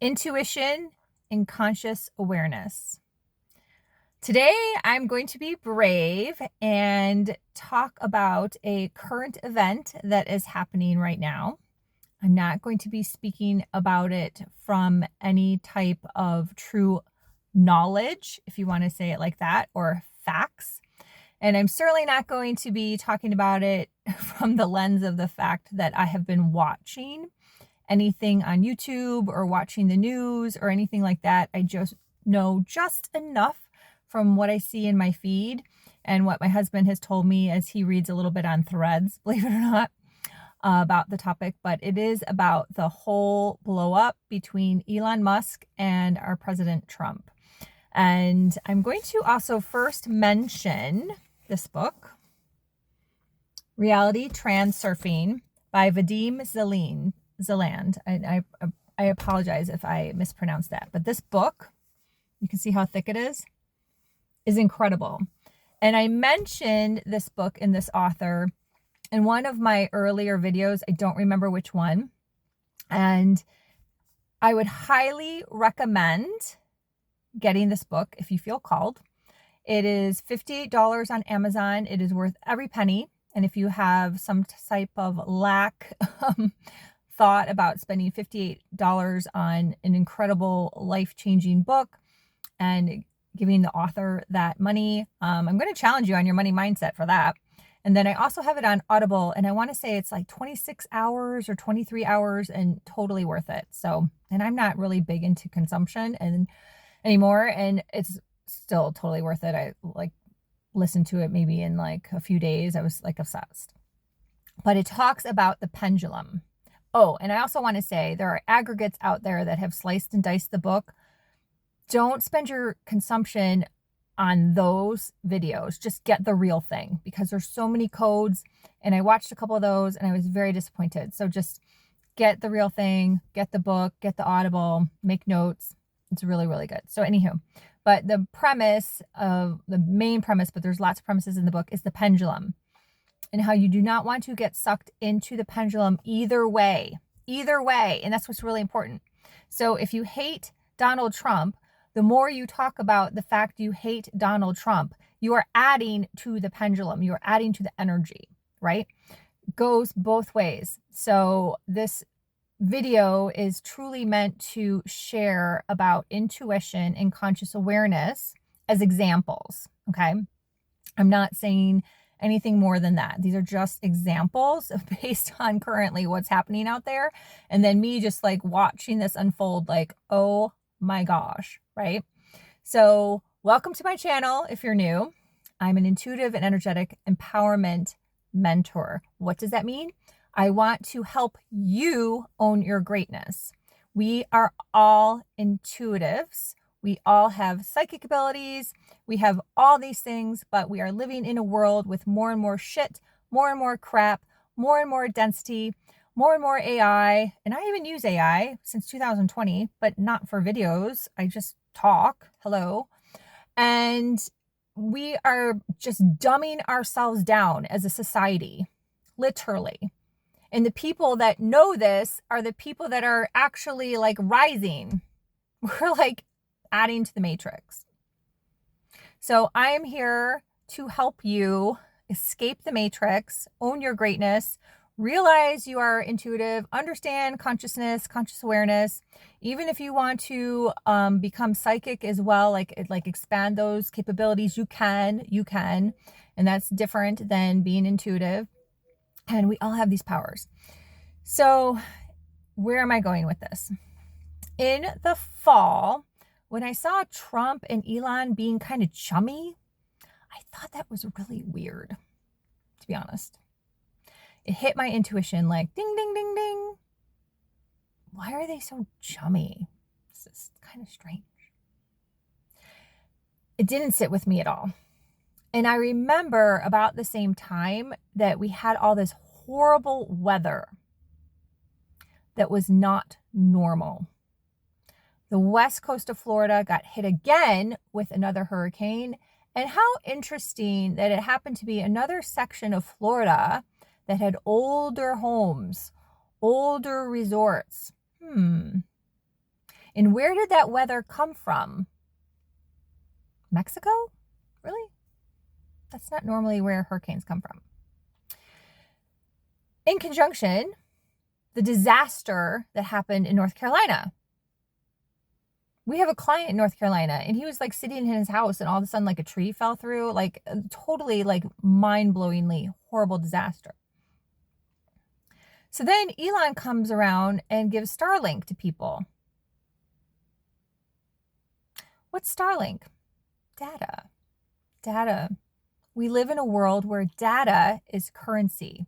Intuition and conscious awareness. Today, I'm going to be brave and talk about a current event that is happening right now. I'm not going to be speaking about it from any type of true knowledge, if you want to say it like that, or facts. And I'm certainly not going to be talking about it from the lens of the fact that I have been watching anything on YouTube or watching the news or anything like that. I just know just enough from what I see in my feed and what my husband has told me as he reads a little bit on Threads, believe it or not, about the topic. But it is about the whole blow up between Elon Musk and our President Trump. And I'm going to also first mention this book, Reality Transurfing by Vadim Zeland. I apologize if I mispronounced that. But this book, you can see how thick it is incredible. And I mentioned this book and this author in one of my earlier videos. I don't remember which one. And I would highly recommend getting this book if you feel called. It is $58 on Amazon. It is worth every penny. And if you have some type of lack thought about spending $58 on an incredible life-changing book and giving the author that money, I'm going to challenge you on your money mindset for that. And then I also have it on Audible, and I want to say it's like 26 hours or 23 hours and totally worth it. So, and I'm not really big into consumption anymore, and it's still totally worth it. I like listened to it maybe in like a few days. I was like obsessed. But it talks about the pendulum. Oh, and I also want to say there are aggregates out there that have sliced and diced the book. Don't spend your consumption on those videos. Just get the real thing, because there's so many codes, and I watched a couple of those and I was very disappointed. So just get the real thing, get the book, get the Audible, make notes. It's really, really good. So anywho, but the main premise, but there's lots of premises in the book, is the pendulum, and how you do not want to get sucked into the pendulum either way. And that's what's really important. So if you hate Donald Trump, the more you talk about the fact you hate Donald Trump, you are adding to the pendulum. You are adding to the energy, right? Goes both ways. So this video is truly meant to share about intuition and conscious awareness as examples, okay? I'm not saying anything more than that. These are just examples based on currently what's happening out there. And then me just like watching this unfold like, oh my gosh, right? So welcome to my channel if you're new. I'm an intuitive and energetic empowerment mentor. What does that mean? I want to help you own your greatness. We are all intuitives. We all have psychic abilities. We have all these things, but we are living in a world with more and more shit, more and more crap, more and more density, more and more AI. And I even use AI since 2020, but not for videos. I just talk. Hello. And we are just dumbing ourselves down as a society, literally. And the people that know this are the people that are actually like rising. We're like adding to the matrix. So I am here to help you escape the matrix, own your greatness, realize you are intuitive, understand consciousness, conscious awareness. Even if you want to become psychic as well, like expand those capabilities, you can. And that's different than being intuitive. And we all have these powers. So where am I going with this? In the fall, when I saw Trump and Elon being kind of chummy, I thought that was really weird, to be honest. It hit my intuition like ding, ding, ding, ding. Why are they so chummy? This is kind of strange. It didn't sit with me at all. And I remember about the same time that we had all this horrible weather that was not normal. The west coast of Florida got hit again with another hurricane. And how interesting that it happened to be another section of Florida that had older homes, older resorts. In And where did that weather come from? Mexico? Really? That's not normally where hurricanes come from. In conjunction, the disaster that happened in North Carolina. We have a client in North Carolina, and he was like sitting in his house, and all of a sudden like a tree fell through, like totally like mind-blowingly horrible disaster. So then Elon comes around and gives Starlink to people. What's Starlink? Data. Data. We live in a world where data is currency.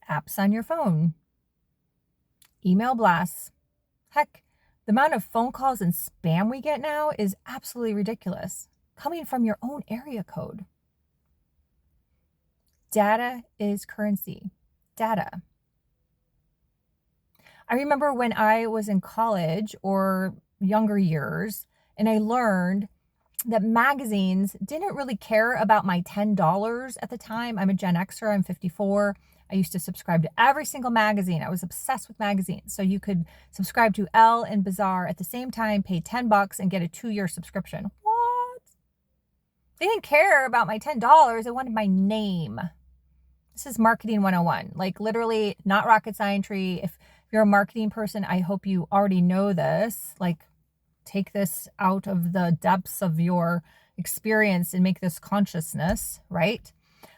Apps on your phone. Email blasts. Heck, the amount of phone calls and spam we get now is absolutely ridiculous. Coming from your own area code. Data is currency. Data. I remember when I was in college or younger years, and I learned that magazines didn't really care about my $10 at the time. I'm a Gen Xer, I'm 54. I used to subscribe to every single magazine. I was obsessed with magazines. So you could subscribe to Elle and Bazaar at the same time, pay $10 and get a 2-year subscription. What? They didn't care about my $10. They wanted my name. This is marketing 101. Like literally not rocket science. If you're a marketing person, I hope you already know this. Like take this out of the depths of your experience and make this consciousness, right?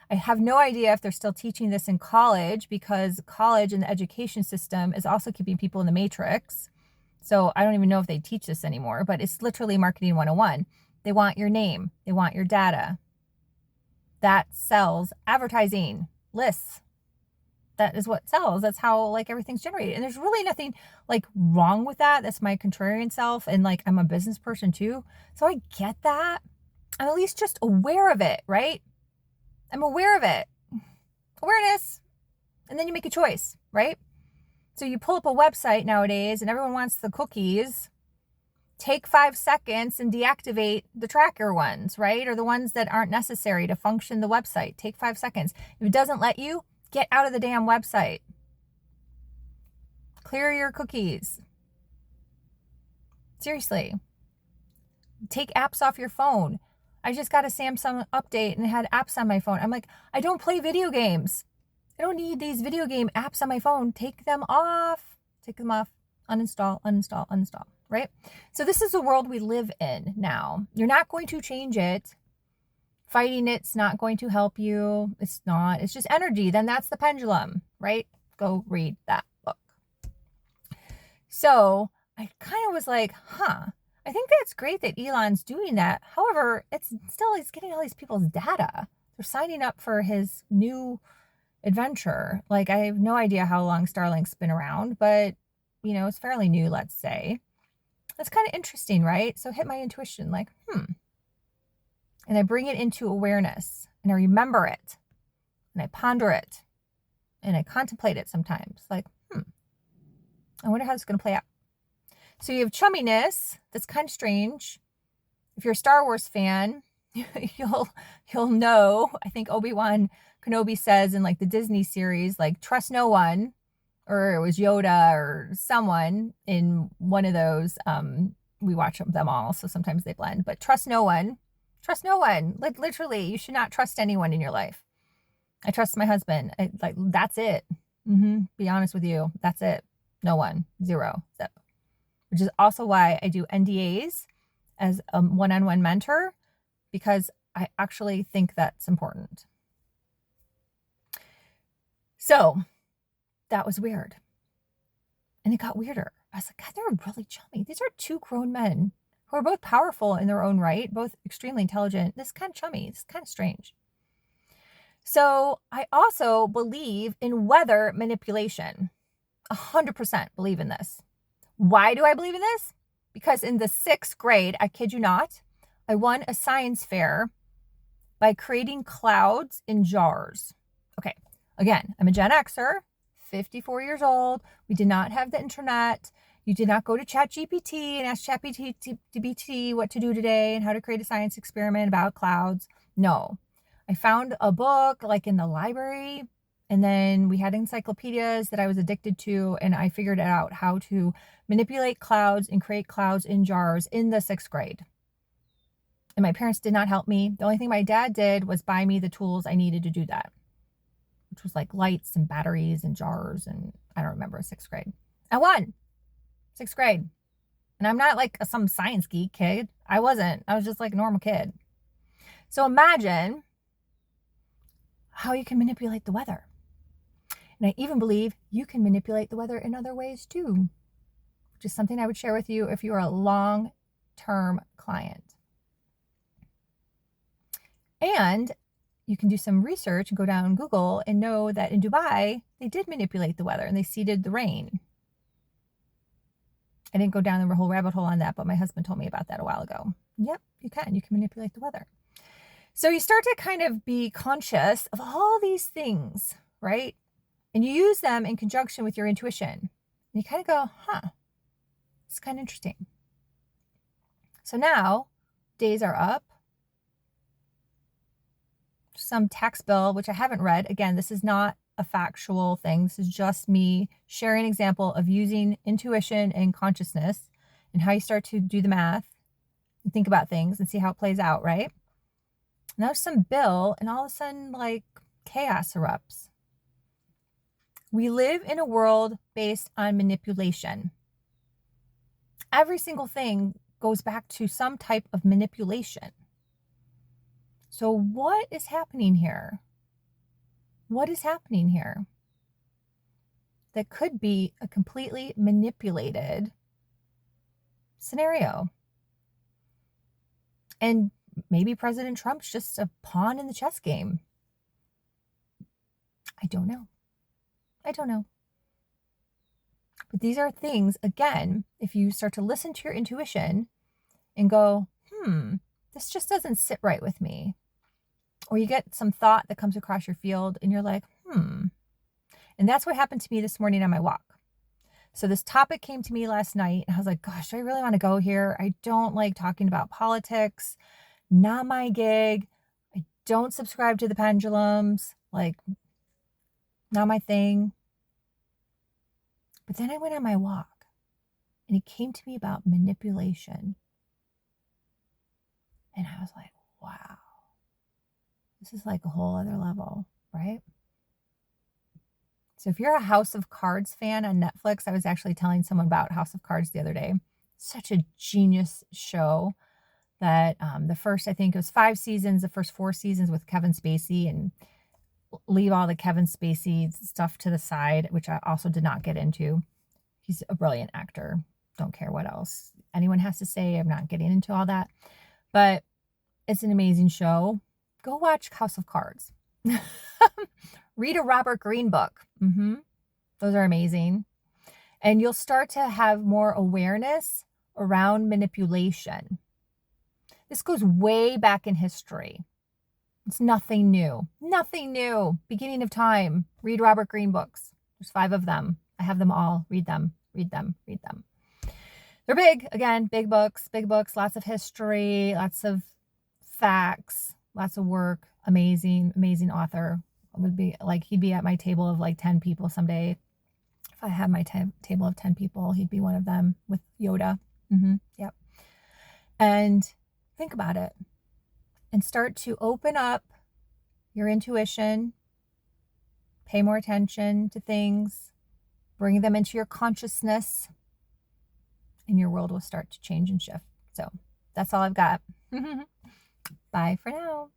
I have no idea if they're still teaching this in college, because college and the education system is also keeping people in the matrix. So I don't even know if they teach this anymore, but it's literally marketing 101. They want your name. They want your data. That sells advertising lists. That is what sells. That's how like everything's generated. And there's really nothing like wrong with that. That's my contrarian self. And like, I'm a business person too. So I get that. I'm at least just aware of it, right? I'm aware of it. Awareness. And then you make a choice, right? So you pull up a website nowadays and everyone wants the cookies. Take 5 seconds and deactivate the tracker ones, right? Or the ones that aren't necessary to function the website. Take 5 seconds. If it doesn't let you, get out of the damn website. Clear your cookies. Seriously. Take apps off your phone. I just got a Samsung update and it had apps on my phone. I'm like, I don't play video games. I don't need these video game apps on my phone. Take them off. Take them off. Uninstall, uninstall, uninstall. Right? So this is the world we live in now. You're not going to change it. Fighting it's not going to help you. It's not. It's just energy. Then that's the pendulum, right? Go read that book. So I kind of was like, I think that's great that Elon's doing that. However, he's getting all these people's data. They're signing up for his new adventure. Like, I have no idea how long Starlink's been around, but it's fairly new, let's say. That's kind of interesting, right? So hit my intuition like, And I bring it into awareness and I remember it and I ponder it and I contemplate it sometimes like, I wonder how it's going to play out. So you have chumminess. That's kind of strange. If you're a Star Wars fan, you'll know, I think Obi-Wan Kenobi says in like the Disney series, like trust no one, or it was Yoda or someone in one of those. We watch them all, so sometimes they blend, but trust no one. Trust no one. Like literally, you should not trust anyone in your life. I trust my husband. That's it. Be honest with you. That's it. No one. Zero. Zip. Which is also why I do NDAs as a one-on-one mentor, because I actually think that's important. So that was weird. And it got weirder. I was like, God, they're really chummy. These are two grown men who are both powerful in their own right, both extremely intelligent. This is kind of chummy. This is kind of strange. So I also believe in weather manipulation. 100% believe in this. Why do I believe in this? Because in the 6th grade, I kid you not, I won a science fair by creating clouds in jars. Okay, again, I'm a Gen Xer, 54 years old. We did not have the internet. You did not go to ChatGPT and ask ChatGPT what to do today and how to create a science experiment about clouds. No. I found a book like in the library, And then we had encyclopedias that I was addicted to, and I figured out how to manipulate clouds and create clouds in jars in the 6th grade. And my parents did not help me. The only thing my dad did was buy me the tools I needed to do that, which was like lights and batteries and jars. And I don't remember 6th grade. I won 6th grade. And I'm not like some science geek kid. I wasn't. I was just like a normal kid. So imagine how you can manipulate the weather. And I even believe you can manipulate the weather in other ways too, which is something I would share with you if you're a long-term client. And you can do some research and go down Google and know that in Dubai, they did manipulate the weather and they seeded the rain. I didn't go down the whole rabbit hole on that, but my husband told me about that a while ago. Yep, you can. You can manipulate the weather. So you start to kind of be conscious of all these things, right? And you use them in conjunction with your intuition. And you kind of go, it's kind of interesting. So now days are up. Some tax bill, which I haven't read. Again, this is not a factual thing. This is just me sharing an example of using intuition and consciousness and how you start to do the math and think about things and see how it plays out, right? Now there's some bill and all of a sudden like chaos erupts. We live in a world based on manipulation. Every single thing goes back to some type of manipulation. So what is happening here? What is happening here? That could be a completely manipulated scenario. And maybe President Trump's just a pawn in the chess game. I don't know. But these are things, again, if you start to listen to your intuition and go, this just doesn't sit right with me. Or you get some thought that comes across your field and you're like, And that's what happened to me this morning on my walk. So this topic came to me last night and I was like, gosh, do I really want to go here? I don't like talking about politics. Not my gig. I don't subscribe to the pendulums. Like, not my thing. But then I went on my walk and it came to me about manipulation. And I was like, wow, this is like a whole other level, right? So if you're a House of Cards fan on Netflix, I was actually telling someone about House of Cards the other day. Such a genius show that the first, I think it was 5 seasons, the first 4 seasons with Kevin Spacey, and leave all the Kevin Spacey stuff to the side, which I also did not get into. He's a brilliant actor. Don't care what else anyone has to say. I'm not getting into all that. But it's an amazing show. Go watch House of Cards. Read a Robert Greene book. Those are amazing. And you'll start to have more awareness around manipulation. This goes way back in history. It's nothing new. Nothing new. Beginning of time. Read Robert Greene books. There's 5 of them. I have them all. Read them. They're big. Again, big books. Lots of history. Lots of facts. Lots of work. Amazing author. Would be like, he'd be at my table of like 10 people someday. If I had my table of 10 people, he'd be one of them with Yoda. Yep. And think about it. And start to open up your intuition, pay more attention to things, bring them into your consciousness, and your world will start to change and shift. So that's all I've got. Bye for now.